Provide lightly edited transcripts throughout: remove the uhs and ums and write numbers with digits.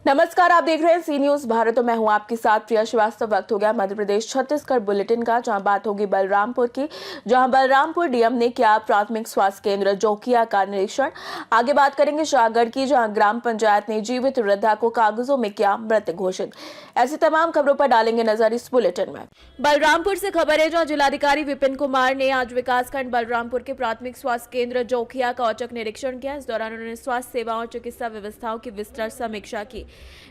नमस्कार, आप देख रहे हैं सी न्यूज भारत। तो मैं हूं आपके साथ प्रिया श्रीवास्तव। वक्त हो गया मध्य प्रदेश छत्तीसगढ़ बुलेटिन का, जहां बात होगी बलरामपुर की, जहां बलरामपुर डीएम ने किया प्राथमिक स्वास्थ्य केंद्र जोकिया का निरीक्षण। आगे बात करेंगे शाहगढ़ की, जहां ग्राम पंचायत ने जीवित वृद्धा को कागजों में किया मृत घोषित। ऐसी तमाम खबरों पर डालेंगे नजर इस बुलेटिन में। बलरामपुर से खबर है, जहां जिलाधिकारी विपिन कुमार ने आज विकासखंड बलरामपुर के प्राथमिक स्वास्थ्य केंद्र जोकिया का औचक निरीक्षण किया। इस दौरान उन्होंने स्वास्थ्य सेवाओं और चिकित्सा व्यवस्थाओं की विस्तृत समीक्षा की।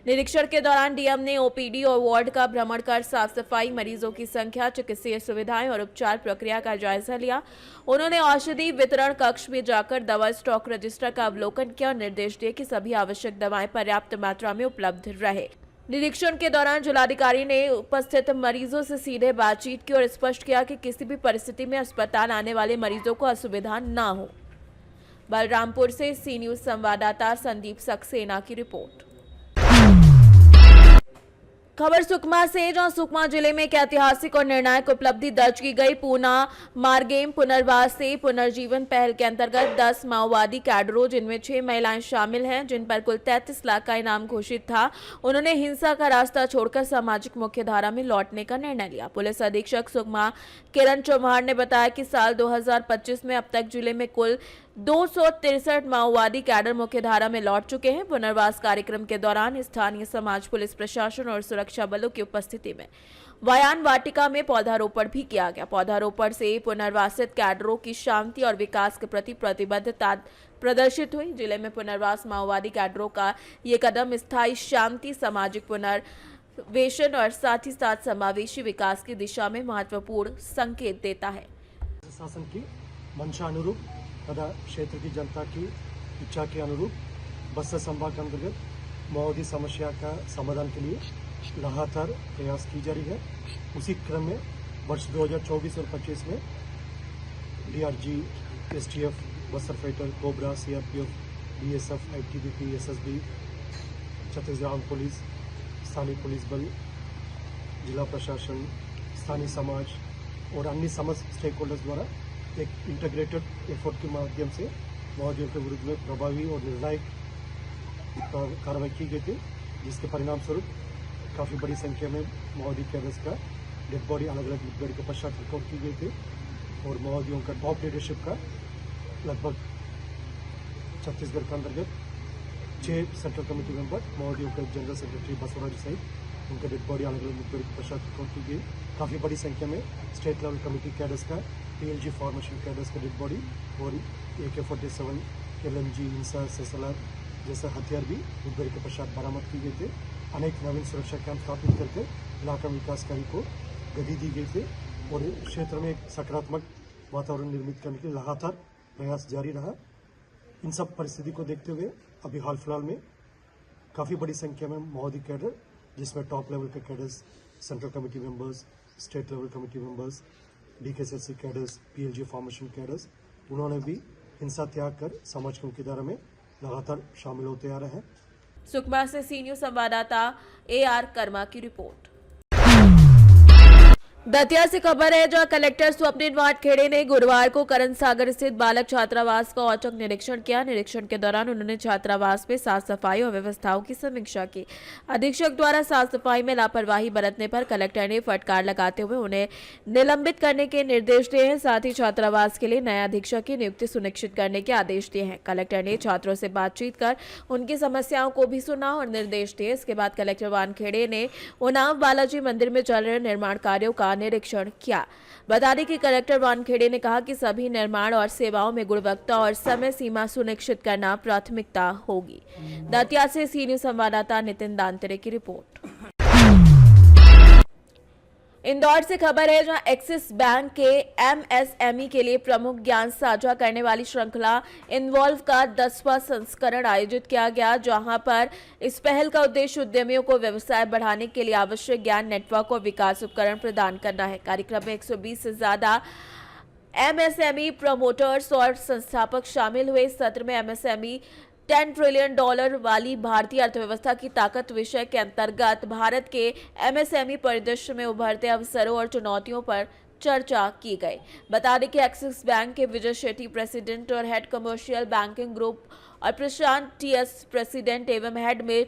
निरीक्षण के दौरान डीएम ने ओपीडी और वार्ड का भ्रमण कर साफ सफाई, मरीजों की संख्या, चिकित्सीय सुविधाएं और उपचार प्रक्रिया का जायजा लिया। उन्होंने औषधि वितरण कक्ष में जाकर दवा स्टॉक रजिस्टर का अवलोकन किया और निर्देश दिए कि सभी आवश्यक दवाएं पर्याप्त मात्रा में उपलब्ध रहे। निरीक्षण के दौरान जिलाधिकारी ने उपस्थित मरीजों से सीधे बातचीत की और स्पष्ट किया कि किसी भी परिस्थिति में अस्पताल आने वाले मरीजों को असुविधा न हो। बलरामपुर से सी न्यूज संवाददाता संदीप सक्सेना की रिपोर्ट। खबर सुकमा से, जहां सुकमा जिले में एक ऐतिहासिक और निर्णायक उपलब्धि दर्ज की गई। पूना मारगेम पुनर्वास से पुनर्जीवन पहल के अंतर्गत 10 माओवादी कैडरों, जिनमें 6 महिलाएं शामिल हैं, जिन पर कुल 33 लाख का इनाम घोषित था, उन्होंने हिंसा का रास्ता छोड़कर सामाजिक मुख्यधारा में लौटने का निर्णय लिया। पुलिस अधीक्षक सुकमा किरण चौहान ने बताया कि साल 2025 में अब तक जिले में कुल 263 माओवादी कैडर मुख्यधारा में लौट चुके हैं। पुनर्वास कार्यक्रम के दौरान स्थानीय समाज, पुलिस प्रशासन और सुरक्षा बलों की उपस्थिति में वायान वाटिका में पौधारोपण भी किया गया। पौधारोपण से पुनर्वासित कैडरों की शांति और विकास के प्रति प्रतिबद्धता प्रदर्शित हुई। जिले में पुनर्वास माओवादी कैडरों का ये कदम स्थायी शांति, सामाजिक पुनर्वेशन और साथ ही साथ समावेशी विकास की दिशा में महत्वपूर्ण संकेत देता है। शासन की मंशा अनुरूप तथा क्षेत्र की जनता की इच्छा के अनुरूप बस्तर संभाग के अंतर्गत माओवादी समस्या का समाधान के लिए लगातार प्रयास की जा रही है। उसी क्रम में वर्ष 2024 और 25 में DRG, STF, Bastar fighter, cobra, CRPF, BSF, ITBP, SSB, Chhattisgarh arm police, स्थानीय पुलिस बल, जिला प्रशासन, स्थानीय समाज और अन्य समस्त स्टेक होल्डर्स द्वारा एक इंटीग्रेटेड एफर्ट के माध्यम से माओवादियों के विरुद्ध में प्रभावी और निर्णायक कार्रवाई की गई थी, जिसके परिणाम स्वरूप काफ़ी बड़ी संख्या में माओवादी कैडर्स का डेड बॉडी अलग अलग मुठभेड़ के पश्चात रिकवर की गई थी और माओवादियों का टॉप लीडरशिप का लगभग छत्तीसगढ़ के अंतर्गत 6 सेंट्रल कमेटी मेंबर, माओवादियों के जनरल सेक्रेटरी बसवराज सहित उनके डेड बॉडी अलग अलग मुठभेड़ के पश्चात रिकवर की गई। काफ़ी बड़ी संख्या में स्टेट लेवल कमेटी कैडर्स का, पीएलजी फॉर्मेशन कैडर्स का डेड बॉडी और AK-47, LMG, हिंसा, SLR जैसे हथियार भी मुठभेड़ के पश्चात बरामद की गए थे। अनेक नवीन सुरक्षा कैंप स्थापित करके इलाका विकास कार्य को गति दी गई थी और क्षेत्र में एक सकारात्मक वातावरण निर्मित करने के लगातार प्रयास जारी रहा। इन सब परिस्थिति को देखते हुए अभी हाल फिलहाल में काफ़ी बड़ी संख्या में माओवादी कैडर, जिसमें टॉप लेवल के cadres, central committee members, state level committee members, DKSLC cadres, PLG formation cadres, उन्होंने भी हिंसा त्याग कर समाज की मुख्यधारा में लगातार शामिल होते आ रहे हैं। सुकमा से सी न्यूज संवाददाता AR कर्मा की रिपोर्ट। दतिया से खबर है, जहां कलेक्टर स्वप्निल वानखेड़े ने गुरुवार को करण सागर स्थित बालक छात्रावास का औचक निरीक्षण किया। निरीक्षण के दौरान उन्होंने छात्रावास में साफ सफाई और व्यवस्थाओं की समीक्षा की। अधीक्षक द्वारा साफ सफाई में लापरवाही बरतने पर कलेक्टर ने फटकार लगाते हुए उन्हें निलंबित करने के निर्देश दिए हैं। साथ ही छात्रावास के लिए नया अधीक्षक की नियुक्ति सुनिश्चित करने के आदेश दिए हैं। कलेक्टर ने छात्रों से बातचीत कर उनकी समस्याओं को भी सुना और निर्देश दिए। इसके बाद कलेक्टर वानखेड़े ने उन्नाव बालाजी मंदिर में चल रहे निर्माण कार्यों का निरीक्षण किया। बता दें कि कलेक्टर वानखेड़े ने कहा कि सभी निर्माण और सेवाओं में गुणवत्ता और समय सीमा सुनिश्चित करना प्राथमिकता होगी। दतिया से सी न्यूज संवाददाता नितिन दांतरे की रिपोर्ट। इंदौर से खबर है, जहां एक्सिस बैंक के MSME के लिए प्रमुख ज्ञान साझा करने वाली श्रृंखला इन्वॉल्व का 10वां संस्करण आयोजित किया गया, जहां पर इस पहल का उद्देश्य उद्यमियों को व्यवसाय बढ़ाने के लिए आवश्यक ज्ञान, नेटवर्क और विकास उपकरण प्रदान करना है। कार्यक्रम में 120 से ज्यादा MSME प्रमोटर्स और संस्थापक शामिल हुए। इस सत्र में MSME $10 ट्रिलियन वाली भारतीय अर्थव्यवस्था की ताकत विषय के अंतर्गत भारत के MSME परिदृश्य में उभरते अवसरों और चुनौतियों पर चर्चा की गई। बता दें कि एक्सिस बैंक के विजय शेट्टी, प्रेसिडेंट और हेड कमर्शियल बैंकिंग ग्रुप, और प्रशांत TS, प्रेसिडेंट एवं हेड में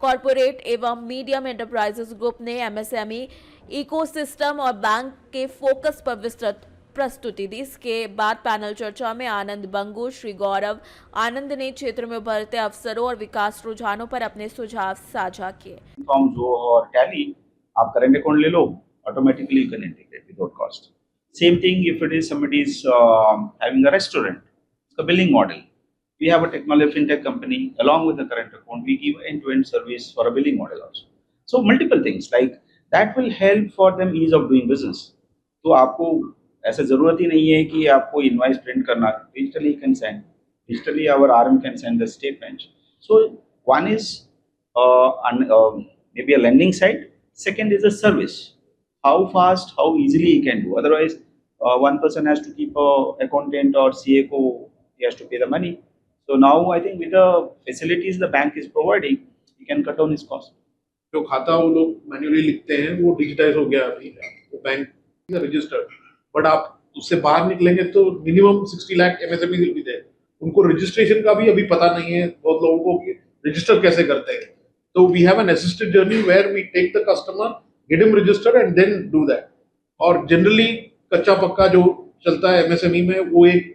कॉरपोरेट एवं मीडियम एंटरप्राइजेस ग्रुप ने एमएसएमई इकोसिस्टम और बैंक के फोकस पर विस्तृत प्रस्तुति दी। इसके बाद पैनल चर्चा में आनंद बंगू, श्री गौरव आनंद ने क्षेत्र में उभरते अवसरों और विकास रुझानों पर अपने सुझाव साझा किए। फ्रॉम जो और टैली आप करेंट अकाउंट ले लो, automatically you can integrate without cost. Same thing if it is somebody is having a restaurant, इसका billing model, we have a technology fintech company along with the current account, we give end-to-end service for a billing model also. So multiple things like that will help for them ease of doing business. तो आपको ऐसा जरूरत ही नहीं है कि आपको invoice print करना, digitally you can send, digitally our RM can send the statement. So one is maybe a lending side, second is a service, how fast, how easily he can do. Otherwise one person has to keep a accountant or CA he has to pay the money. So now I think with the facilities the bank is providing, he can cut down his cost. जो खाता वो लोग manually लिखते हैं वो digitise हो गया अभी, वो बैंक रजिस्टर्ड, बट आप उससे बाहर निकलेंगे तो minimum 60 lakh MSME will be there. उनको रजिस्ट्रेशन का भी अभी पता नहीं है बहुत लोगों को कि रजिस्टर कैसे करते हैं. तो we have an assisted journey where we take the customer, get him registered and then do that. और जनरली कच्चा पक्का जो चलता है एमएसएमई में वो एक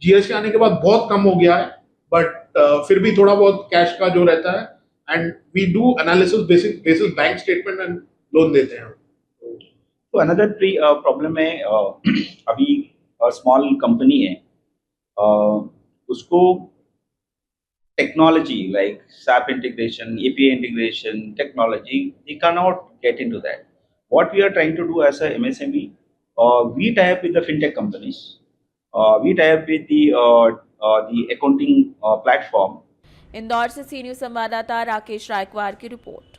जीएसटी आने के बाद बहुत कम हो गया है, बट फिर भी थोड़ा बहुत कैश का जो रहता है, and we do analysis basis bank statement and loan देते हैं. तो अनदर प्रॉब्लम है, अभी स्मॉल कंपनी है, उसको technology like SAP integration, API integration, technology, they cannot get into that. What we are trying to do as a MSME, we tie up with the fintech companies. We tie up with the accounting platform. Indore से सी news संवाददाता राकेश रायकवार की report.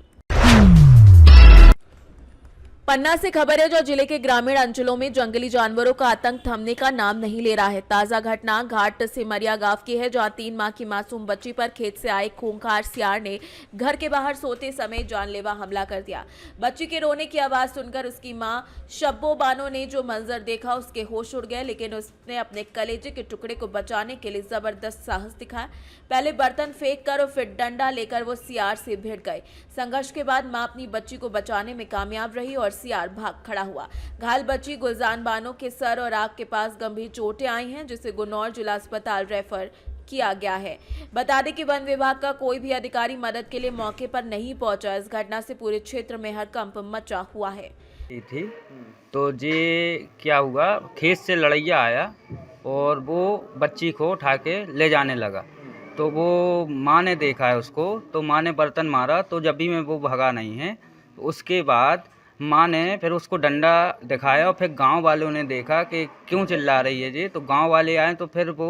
पन्ना से खबर है, जो जिले के ग्रामीण अंचलों में जंगली जानवरों का आतंक थमने का नाम नहीं ले रहा है। ताजा घटना घाट सिमरिया गांव की है, जहां 3 माह की मासूम बच्ची पर खेत से आए खूंखार सियार ने घर के बाहर सोते समय जानलेवा हमला कर दिया। बच्ची के रोने की आवाज सुनकर उसकी मां शब्बो बानो ने जो मंजर देखा उसके होश उड़ गए, लेकिन उसने अपने कलेजे के टुकड़े को बचाने के लिए जबरदस्त साहस दिखाया। पहले बर्तन फेंक कर और फिर डंडा लेकर वो सियार से भिड़ गए। संघर्ष के बाद मां अपनी बच्ची को बचाने में कामयाब रही और सियार भाग खड़ा हुआ। घायल बच्ची गुलजान बानो के सर और आंख के पास गंभीर चोटें आई हैं, जिसे गुनौर जिला अस्पताल रेफर किया गया है। बता दें कि वन विभाग का कोई भी अधिकारी मदद के लिए मौके पर नहीं पहुंचा। इस घटना से पूरे क्षेत्र में हड़कंप मचा हुआ है। थी तो ये क्या हुआ, खेत से लड़ैया आया और वो बच्ची को उठा के ले जाने लगा। तो वो माँ ने देखा है उसको, तो माँ ने बर्तन मारा, तो जब भी में वो भगा नहीं है। उसके बाद माँ ने फिर उसको डंडा दिखाया और फिर गांव वालों ने देखा कि क्यों चिल्ला रही है जी, तो गांव वाले आए तो फिर वो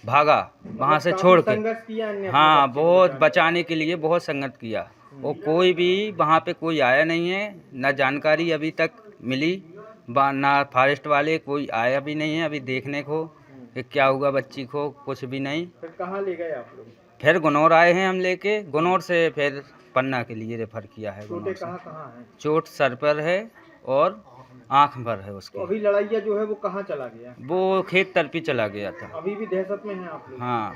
भागा वहाँ से छोड़ के। हाँ, बहुत बचाने के लिए बहुत संघर्ष किया और कोई भी वहाँ पे कोई आया नहीं है, ना जानकारी अभी तक मिली, ना फॉरेस्ट वाले कोई आया भी नहीं है अभी देखने को कि क्या हुआ बच्ची को, कुछ भी नहीं। फिर कहाँ ले गए आप लोग? फिर गुनौर आए हैं हम लेके, गुनौर से फिर पन्ना के लिए रेफर किया है। चोटें कहाँ हैं? चोट सर पर है और आँख पर है उसके। तो अभी लड़ाइया जो है वो कहाँ चला गया? वो खेत तरफी चला गया था। अभी भी दहशत में हैं आप लोग? हाँ।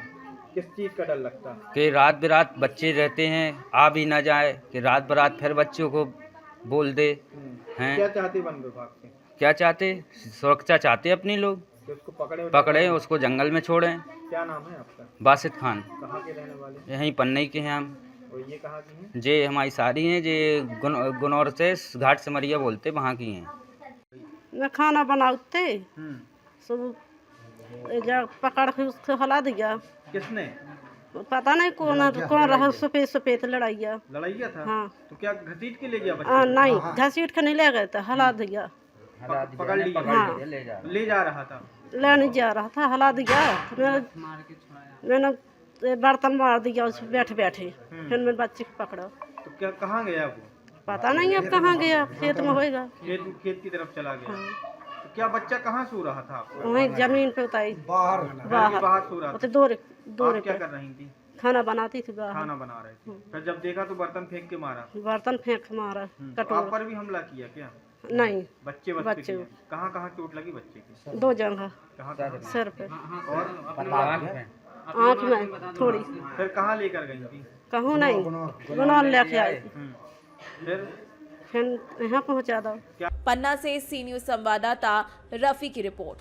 किस चीज़ का डर लगता है? कि रात बिरात बच्चे रहते हैं, आ भी ना जाए, कि रात बरात फिर बच्चों को बोल दे हैं। क्या चाहते वन विभाग से? क्या चाहते? सुरक्षा चाहते अपनी लोग, कि उसको पकड़े उसको जंगल में छोड़ें। क्या नाम है आपका? बासित खान। कहाँ के रहने वाले? यहीं पन्नई के हैं हम। और ये कहाँ की हैं? जे हमारी सारी हैं, जे गुनौर से घाट सिमरिया बोलते वहाँ की हैं। मैं खाना बनाते सब पकड़ के उसको हला दिया। किसने? पता नहीं कौन रहा, सफेद सफेद लड़ाइया था। हाँ। तो क्या घसीट के ले गया? नहीं, घसीट के नहीं ले गए थे, हला दिया। पकड़ लिया? हाँ। ले जा रहा था? ले नहीं जा रहा था, हला दिया। मैंने बर्तन मार दिया उस बैठे बैठे, फिर मैंने बच्चे को पकड़ा। तो क्या कहाँ गया वो? पता नहीं अब कहाँ गया, खेत में होएगा। खेत की तरफ चला गया। तो क्या बच्चा कहाँ सो रहा था? वहीं जमीन पे उतारी, बाहर सो रहा था। दो क्या कर रही थी? खाना बनाती थी बाहर। खाना बना रहे थे। फिर जब देखा तो बर्तन फेंक के मारा? बर्तन फेंक के मारा। आप पर भी हमला किया क्या? नहीं, बच्चे कहाँ चोट लगी बच्चे की? 2 जगह, कहाँ? सर पे और आँख में थोड़ी। फिर कहाँ लेकर गई थी? कहूँ नहीं, गुनौन लेके आई। फिर यहाँ पहुँचा दो। पन्ना से सी न्यूज संवाददाता रफी की रिपोर्ट।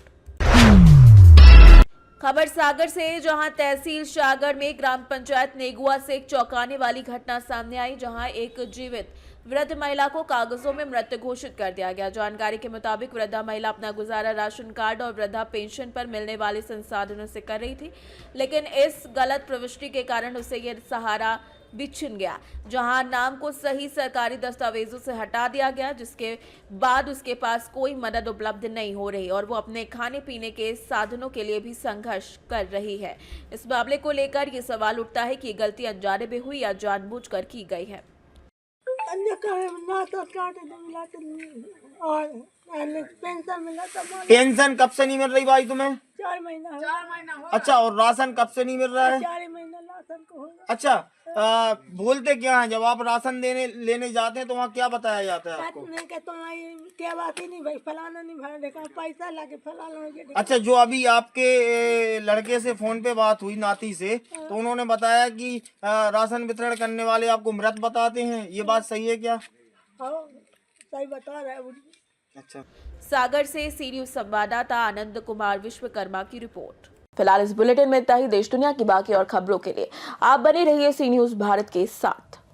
खबर सागर से, जहां तहसील सागर में ग्राम पंचायत नेगुआ से एक चौंकाने वाली घटना सामने आई, जहां एक जीवित वृद्ध महिला को कागजों में मृत घोषित कर दिया गया। जानकारी के मुताबिक वृद्धा महिला अपना गुजारा राशन कार्ड और वृद्धा पेंशन पर मिलने वाले संसाधनों से कर रही थी, लेकिन इस गलत प्रविष्टि के कारण उसे यह सहारा भी छिन गया, जहां नाम को सही सरकारी दस्तावेजों से हटा दिया गया, जिसके बाद उसके पास कोई मदद उपलब्ध नहीं हो रही और वो अपने खाने पीने के साधनों के लिए भी संघर्ष कर रही है। इस मामले को लेकर ये सवाल उठता है कि ये गलती अनजाने में हुई या जानबूझकर की गई है। पेंशन कब से नहीं मिल रही भाई तुम्हें? 4 महीना। अच्छा, और राशन कब से नहीं मिल रहा है? 4 महीना राशन को होगा। अच्छा, बोलते क्या है जब आप राशन लेने जाते हैं तो वहाँ क्या बताया जाता है आपको? नहीं कहते क्या बात ही नहीं भाई, फलाना नहीं भरा देखा, पैसा लाके फलाना। अच्छा, जो अभी आपके लड़के से फोन पे बात हुई नाती से, तो उन्होंने बताया कि राशन वितरण करने वाले आपको मृत बताते हैं, ये बात सही है क्या? हाँ, सही बता रहा है। अच्छा। सागर से सी न्यूज संवाददाता आनंद कुमार विश्वकर्मा की रिपोर्ट। फिलहाल इस बुलेटिन में इतना ही। देश दुनिया की बाकी और खबरों के लिए आप बने रहिए सी न्यूज भारत के साथ।